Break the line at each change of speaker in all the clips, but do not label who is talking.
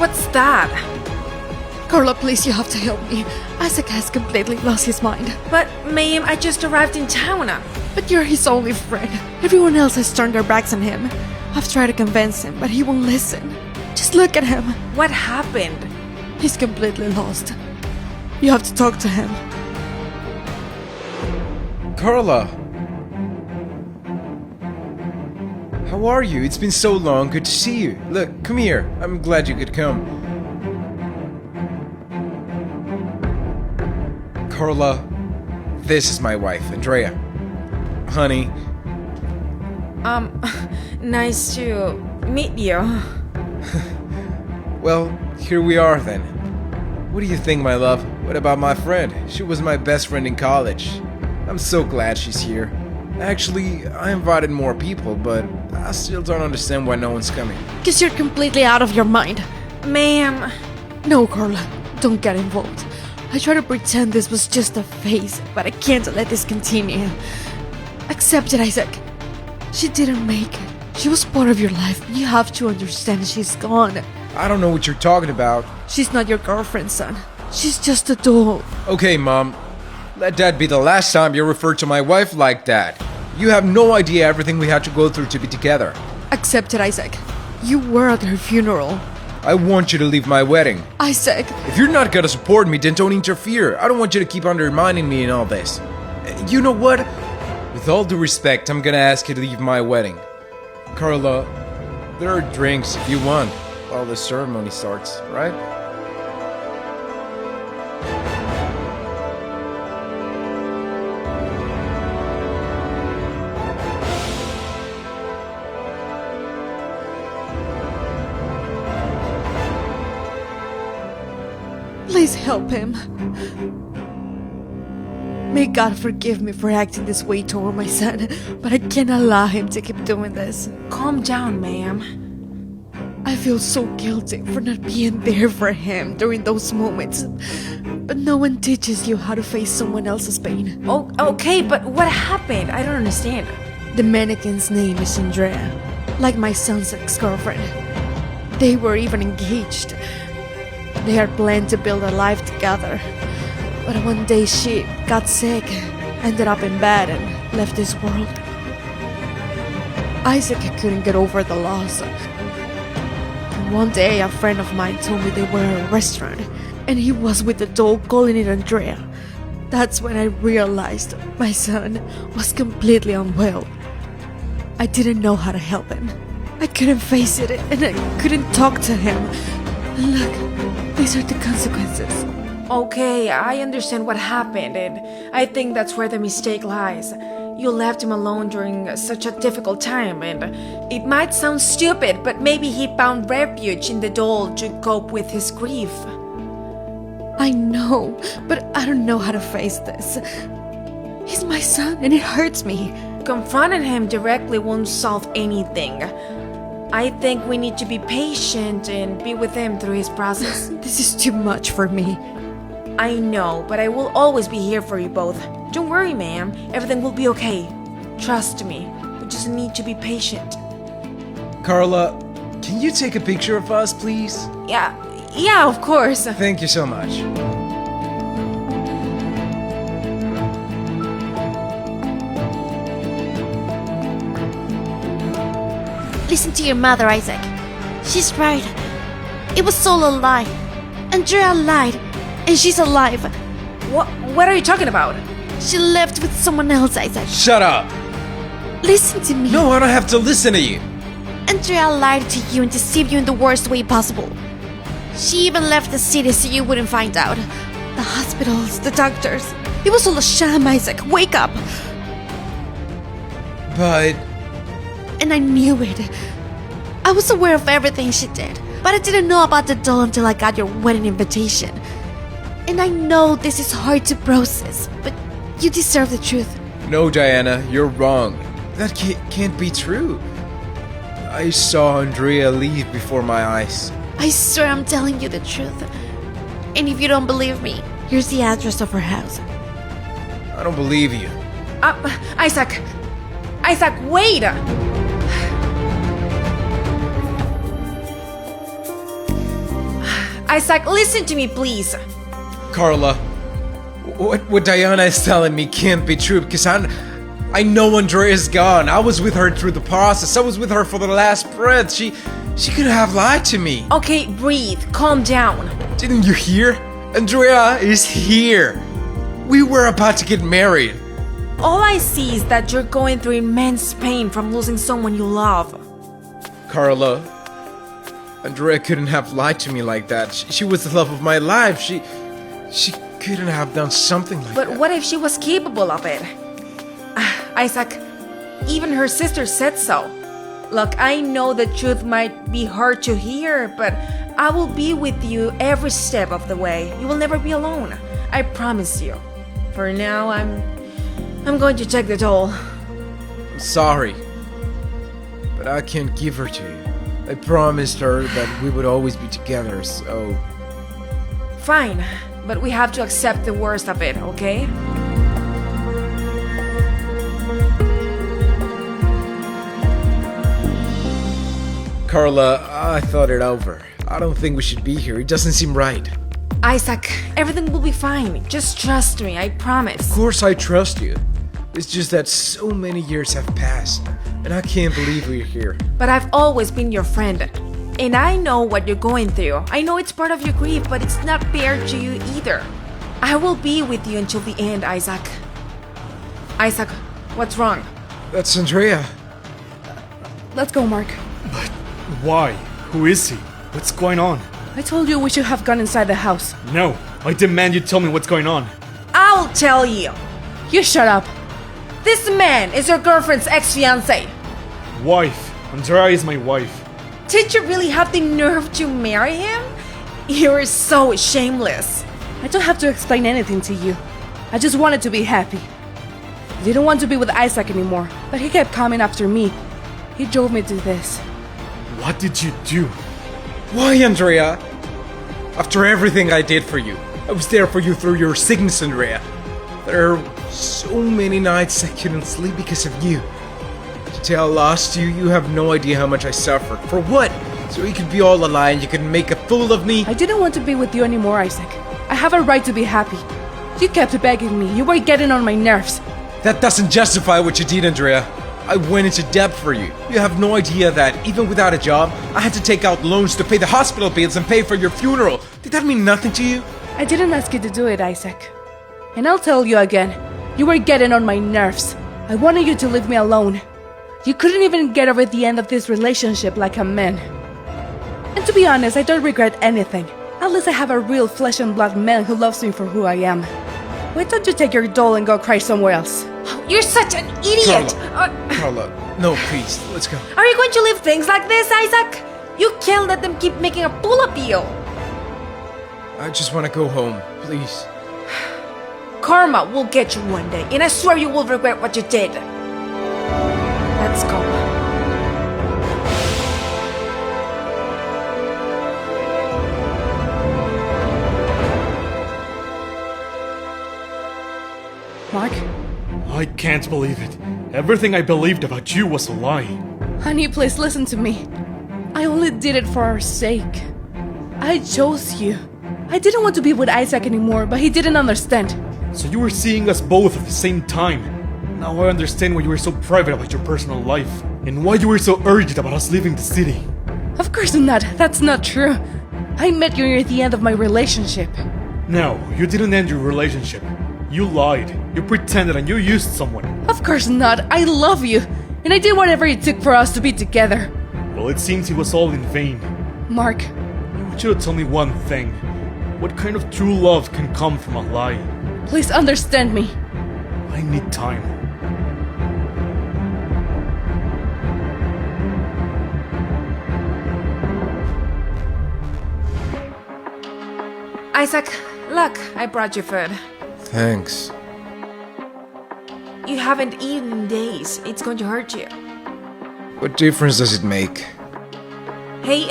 What's that?
Carla, please, you have to help me. Isaac has completely lost his mind.
But, ma'am, I just arrived in town.
But you're his only friend. Everyone else has turned their backs on him. I've tried to convince him, but he won't listen. Just look at him.
What happened?
He's completely lost. You have to talk to him.
Carla! How are you? It's been so long. Good to see you. Look, come here. I'm glad you could come. Carla, this is my wife, Andrea. Honey.
Nice to meet you.
Well, here we are then. What do you think, my love? What about my friend? She was my best friend in college. I'm so glad she's here. Actually, I invited more people, but I still don't understand why no one's coming.
Because you're completely out of your mind.
Ma'am.
No, Carla, don't get involved. I try to pretend this was just a phase, but I can't let this continue. Accept it, Isaac. She didn't make it. She was part of your life. You have to understand she's gone.
I don't know what you're talking about.
She's not your girlfriend, son. She's just a doll.
Okay, Mom. Let that be the last time you refer to my wife like that. You have no idea everything we had to go through to be together.
Accept it, Isaac. You were at her funeral.
I want you to leave my wedding.
Isaac.
If you're not gonna support me, then don't interfere. I don't want you to keep undermining me in all this. You know what? With all due respect, I'm gonna ask you to leave my wedding. Carla, there are drinks if you want while the ceremony starts, right?
Please help him. May God forgive me for acting this way toward my son, but I can't allow him to keep doing this.
Calm down, ma'am.
I feel so guilty for not being there for him during those moments. But no one teaches you how to face someone else's pain.
Oh, okay, but what happened? I don't understand.
The mannequin's name is Andrea, like my son's ex-girlfriend. They were even engaged. They had planned to build a life together. But one day she got sick, ended up in bed, and left this world. Isaac couldn't get over the loss. And one day a friend of mine told me they were at a restaurant, and he was with the doll calling it Andrea. That's when I realized my son was completely unwell. I didn't know how to help him. I couldn't face it, and I couldn't talk to him. And look, these are the consequences.
Okay, I understand what happened, and I think that's where the mistake lies. You left him alone during such a difficult time, and it might sound stupid, but maybe he found refuge in the doll to cope with his grief.
I know, but I don't know how to face this. He's my son, and it hurts me.
Confronting him directly won't solve anything. I think we need to be patient and be with him through his process.
This is too much for me.
I know, but I will always be here for you both. Don't worry, ma'am. Everything will be okay. Trust me. We just need to be patient.
Carla, can you take a picture of us, please?
Yeah, of course.
Thank you so much.
Listen to your mother, Isaac. She's right. It was all a lie. Andrea lied, and she's alive.
What are you talking about?
She left with someone else, Isaac.
Shut up!
Listen to me.
No, I don't have to listen to you.
Andrea lied to you and deceived you in the worst way possible. She even left the city so you wouldn't find out. The hospitals, the doctors. It was all a sham, Isaac. Wake up!
But...
And I knew it. I was aware of everything she did, but I didn't know about the doll until I got your wedding invitation. And I know this is hard to process, but you deserve the truth.
No, Diana, you're wrong. That can't be true. I saw Andrea leave before my eyes.
I swear I'm telling you the truth. And if you don't believe me, here's the address of her house.
I don't believe you.
Isaac! Isaac, wait! Isaac, listen to me, please.
Carla, what Diana is telling me can't be true because I know Andrea's gone. I was with her through the process. I was with her for the last breath. She could have lied to me.
Okay, breathe. Calm down.
Didn't you hear? Andrea is here. We were about to get married.
All I see is that you're going through immense pain from losing someone you love.
Carla, Andrea couldn't have lied to me like that. She was the love of my life. She couldn't have done something like that.
But what if she was capable of it? Isaac, even her sister said so. Look, I know the truth might be hard to hear, but I will be with you every step of the way. You will never be alone. I promise you. For now, I'm going to take the doll.
I'm sorry, but I can't give her to you. I promised her that we would always be together, so...
Fine, but we have to accept the worst of it, okay?
Carla, I thought it over. I don't think we should be here. It doesn't seem right.
Isaac, everything will be fine. Just trust me, I promise.
Of course I trust you. It's just that so many years have passed, and I can't believe we're here.
But I've always been your friend. And I know what you're going through. I know it's part of your grief, but it's not fair to you either. I will be with you until the end, Isaac. Isaac, what's wrong?
That's Andrea.
Let's go, Mark.
Why? Who is he? What's going on?
I told you we should have gone inside the house.
No, I demand you tell me what's going on.
I'll tell you.
You shut up.
This man is your girlfriend's ex-fiancé.
Wife. Andrea is my wife.
Did you really have the nerve to marry him? You're so shameless.
I don't have to explain anything to you. I just wanted to be happy. I didn't want to be with Isaac anymore, but he kept coming after me. He drove me to this.
What did you do?
Why, Andrea? After everything I did for you, I was there for you through your sickness, Andrea. There are so many nights I couldn't sleep because of you. Today I lost you, you have no idea how much I suffered. For what? So you could be all a lie and you could make a fool of me?
I didn't want to be with you anymore, Isaac. I have a right to be happy. You kept begging me. You were getting on my nerves.
That doesn't justify what you did, Andrea. I went into debt for you. You have no idea that, even without a job, I had to take out loans to pay the hospital bills and pay for your funeral. Did that mean nothing to you?
I didn't ask you to do it, Isaac. And I'll tell you again. You were getting on my nerves. I wanted you to leave me alone. You couldn't even get over the end of this relationship like a man. And to be honest, I don't regret anything. At least I have a real flesh and blood man who loves me for who I am. Why don't you take your doll and go cry somewhere else?
You're such an idiot!
Carla, no, please, let's go.
Are you going to leave things like this, Isaac? You can't let them keep making a fool of you.
I just want to go home, please.
Karma will get you one day, and I swear you will regret what you did. Let's go.
Mark?
I can't believe it. Everything I believed about you was a lie.
Honey, please listen to me. I only did it for our sake. I chose you. I didn't want to be with Isaac anymore, but he didn't understand.
So you were seeing us both at the same time. Now I understand why you were so private about your personal life, and why you were so urgent about us leaving the city.
Of course not. That's not true. I met you near the end of my relationship.
No, you didn't end your relationship. You lied. You pretended and you used someone.
Of course not. I love you. And I did whatever it took for us to be together.
Well, it seems it was all in vain.
Mark,
I want you to tell me one thing. What kind of true love can come from a lie?
please understand me.
I need time.
Isaac, look, I brought you food.
Thanks.
You haven't eaten in days. It's going to hurt you.
What difference does it make?
Hey,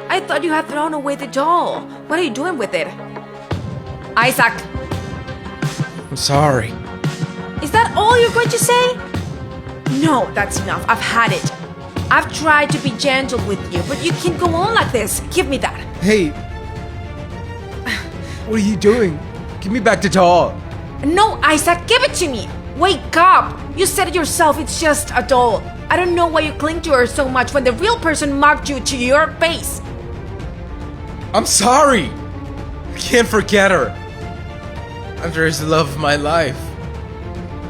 I thought you had thrown away the doll. What are you doing with it? Isaac,
I'm sorry.
is that all you're going to say? No, that's enough. I've had it. I've tried to be gentle with you, but you can't go on like this. Give me that.
Hey, What are you doing? Give me back the doll.
No, Isaac, give it to me! Wake up! You said it yourself, it's just a doll. I don't know why you cling to her so much when the real person mocked you to your face.
I'm sorry. I can't forget her. Andrea's the love of my life.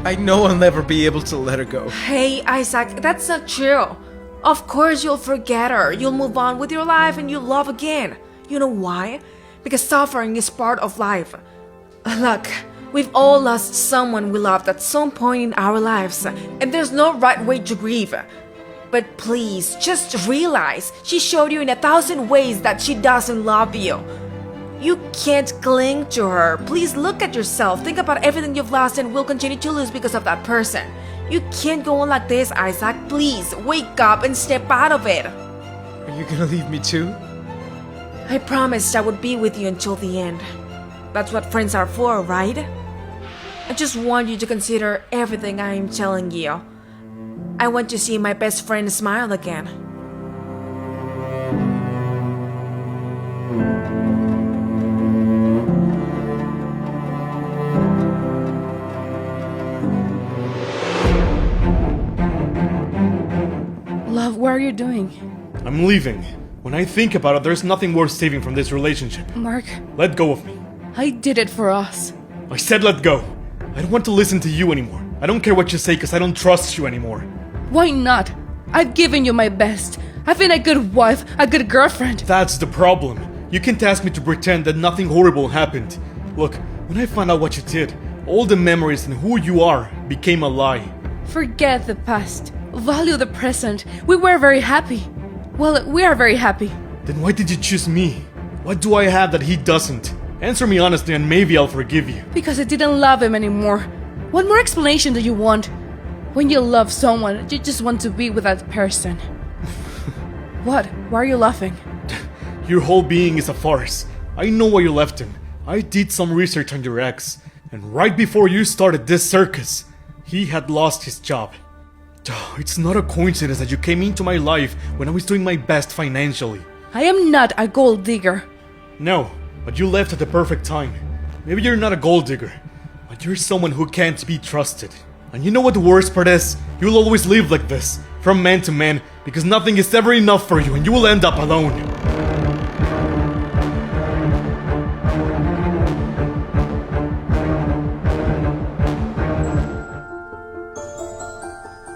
I know I'll never be able to let her go.
Hey, Isaac, that's not true. Of course you'll forget her. You'll move on with your life and you'll love again. You know why? Because suffering is part of life. Look, we've all lost someone we loved at some point in our lives, and there's no right way to grieve. But please, just realize she showed you in 1,000 ways that she doesn't love you. You can't cling to her. Please look at yourself. Think about everything you've lost and will continue to lose because of that person. You can't go on like this, Isaac. Please, wake up and step out of it.
Are you gonna leave me too?
I promised I would be with you until the end. That's what friends are for, right? I just want you to consider everything I am telling you. I want to see my best friend smile again.
Love, what are you doing?
I'm leaving. When I think about it, there's nothing worth saving from this relationship.
Mark,
Let go of me.
I did it for us.
I said let go. I don't want to listen to you anymore. I don't care what you say because I don't trust you anymore.
Why not? I've given you my best. I've been a good wife, a good girlfriend.
That's the problem. You can't ask me to pretend that nothing horrible happened. Look, when I found out what you did, all the memories and who you are became a lie.
Forget the past. Value the present. We were very happy. Well, we are very happy.
Then why did you choose me? What do I have that he doesn't? Answer me honestly and maybe I'll forgive you.
Because I didn't love him anymore. What more explanation do you want? When you love someone, you just want to be with that person. What? Why are you laughing?
Your whole being is a farce. I know why you left him. I did some research on your ex, and right before you started this circus, he had lost his job. It's not a coincidence that you came into my life when I was doing my best financially.
I am not a gold digger.
No, but you left at the perfect time. Maybe you're not a gold digger, but you're someone who can't be trusted. And you know what the worst part is? You'll always live like this, from man to man, because nothing is ever enough for you and you will end up alone.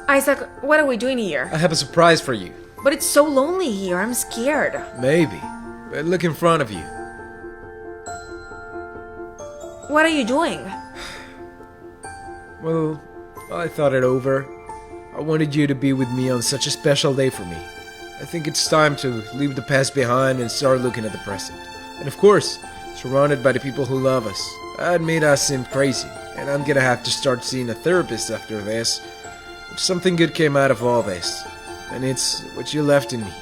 Isaac, what are we doing here?
I have a surprise for you.
But it's so lonely here, I'm scared.
Maybe. But look in front of you.
What are you doing?
Well, I thought it over. I wanted you to be with me on such a special day for me. I think it's time to leave the past behind and start looking at the present. And of course, surrounded by the people who love us. I admit I seem crazy, and I'm gonna have to start seeing a therapist after this. But something good came out of all this, and it's what you left in me.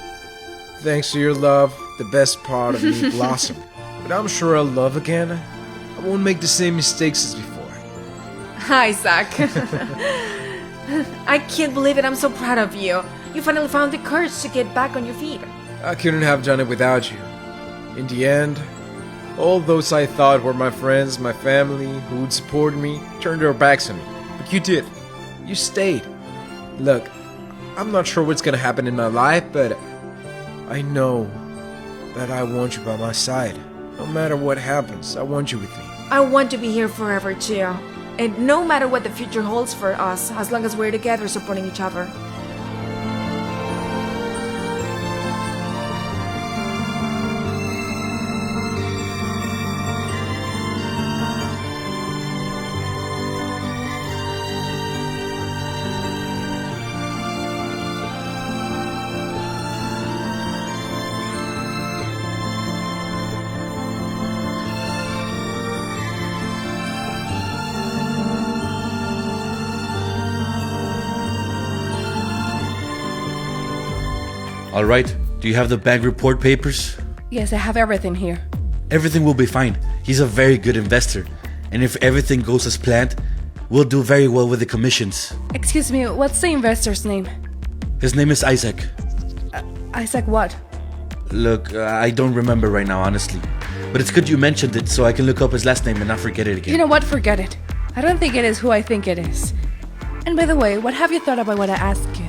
Thanks to your love, the best part of me blossomed. But I'm sure I'll love again. I won't make the same mistakes as before.
Isaac. I can't believe it, I'm so proud of you. You finally found the courage to get back on your feet.
I couldn't have done it without you. In the end, all those I thought were my friends, my family, who would support me, turned their backs on me. But you did. You stayed. Look, I'm not sure what's gonna happen in my life, but I know that I want you by my side. No matter what happens, I want you with me.
I want to be here forever too. And no matter what the future holds for us, as long as we're together supporting each other.
Alright, do you have the bank report papers?
Yes, I have everything here.
Everything will be fine. He's a very good investor. And if everything goes as planned, we'll do very well with the commissions.
Excuse me, what's the investor's name?
His name is Isaac.
Isaac what?
Look, I don't remember right now, honestly. But it's good you mentioned it so I can look up his last name and not forget it again.
You know what? Forget it. I don't think it is who I think it is. And by the way, what have you thought about what I asked you?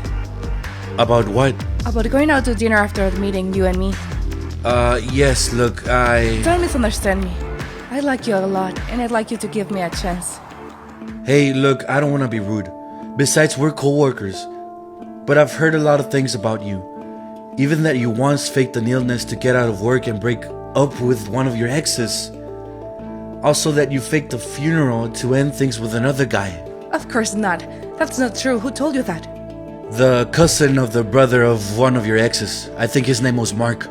About what?
About going out to dinner after the meeting, you and me.
Yes, look,
Don't misunderstand me. I like you a lot, and I'd like you to give me a chance.
Hey, look, I don't want to be rude. Besides, we're co-workers. But I've heard a lot of things about you. Even that you once faked an illness to get out of work and break up with one of your exes. Also that you faked a funeral to end things with another guy.
Of course not. That's not true. Who told you that?
The cousin of the brother of one of your exes. I think his name was Mark.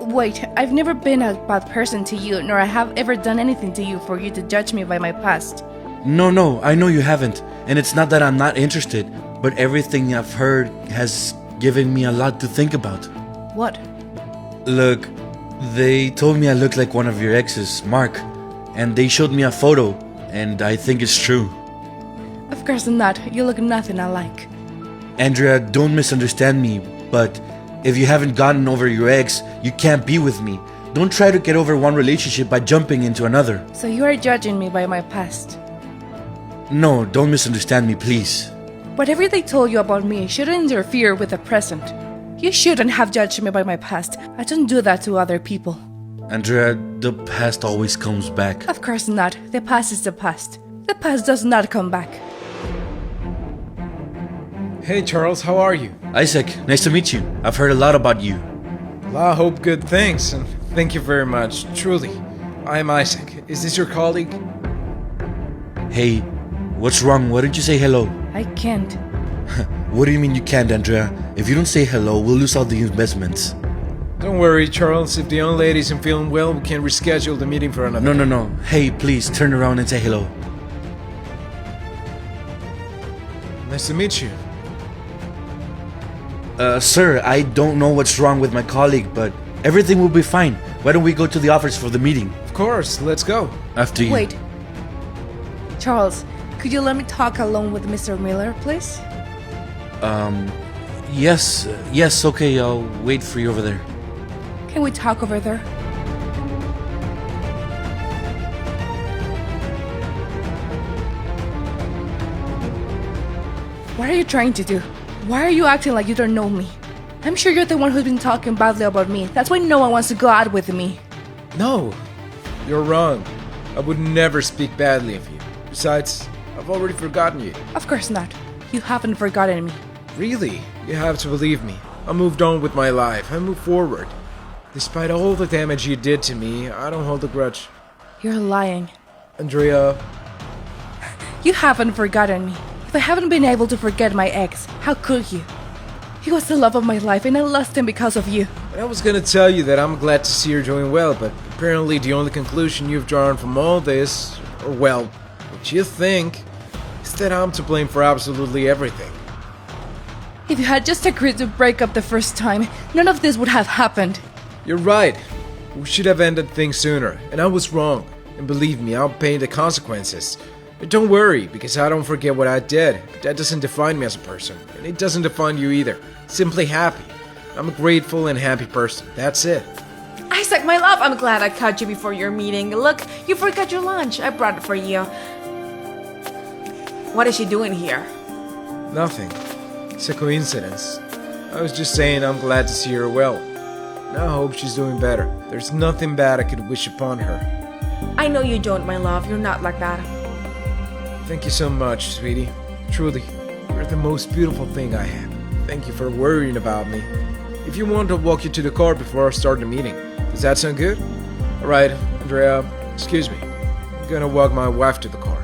Wait, I've never been a bad person to you, nor I have ever done anything to you for you to judge me by my past.
No, I know you haven't. And it's not that I'm not interested, but everything I've heard has given me a lot to think about.
What?
Look, they told me I look like one of your exes, Mark. And they showed me a photo, and I think it's true.
Of course not. You look nothing alike.
Andrea, don't misunderstand me, but if you haven't gotten over your ex, you can't be with me. Don't try to get over one relationship by jumping into another.
So you are judging me by my past.
No, don't misunderstand me, please.
Whatever they told you about me shouldn't interfere with the present. You shouldn't have judged me by my past. I don't do that to other people.
Andrea, the past always comes back.
Of course not. The past is the past. The past does not come back.
Hey Charles, how are you?
Isaac, nice to meet you. I've heard a lot about you.
Well, I hope good things, and thank you very much, truly. I am Isaac. Is this your colleague?
Hey, what's wrong? Why don't you say hello?
I can't.
What do you mean you can't, Andrea? If you don't say hello, we'll lose all the investments.
Don't worry, Charles. If the young lady isn't feeling well, we can reschedule the meeting for another.
No. Hey, please, turn around and say hello.
Nice to meet you.
Sir, I don't know what's wrong with my colleague, but everything will be fine. Why don't we go to the office for the meeting?
Of course, let's go.
After you.
Wait. Charles, could you let me talk alone with Mr. Miller, please?
Yes, okay, I'll wait for you over there.
Can we talk over there? What are you trying to do? Why are you acting like you don't know me? I'm sure you're the one who's been talking badly about me. That's why no one wants to go out with me.
No, you're wrong. I would never speak badly of you. Besides, I've already forgotten you.
Of course not. You haven't forgotten me.
Really? You have to believe me. I moved on with my life. I moved forward. Despite all the damage you did to me, I don't hold a grudge.
You're lying.
Andrea,
You haven't forgotten me. If I haven't been able to forget my ex, how could you? He was the love of my life and I lost him because of you.
I was gonna tell you that I'm glad to see you're doing well, but apparently the only conclusion you've drawn from all this, or well, what you think, is that I'm to blame for absolutely everything.
If you had just agreed to break up the first time, none of this would have happened.
You're right. We should have ended things sooner, and I was wrong. And believe me, I'll pay the consequences. But don't worry, because I don't forget what I did. That doesn't define me as a person, and it doesn't define you either. Simply happy. I'm a grateful and happy person. That's it.
Isaac, my love, I'm glad I caught you before your meeting. Look, you forgot your lunch. I brought it for you. What is she doing here?
Nothing. It's a coincidence. I was just saying I'm glad to see her well. And I hope she's doing better. There's nothing bad I could wish upon her.
I know you don't, my love. You're not like that.
Thank you so much, sweetie. Truly, you're the most beautiful thing I have. Thank you for worrying about me. If you want, I'll walk you to the car before I start the meeting. Does that sound good? Alright, Andrea, excuse me. I'm gonna walk my wife to the car.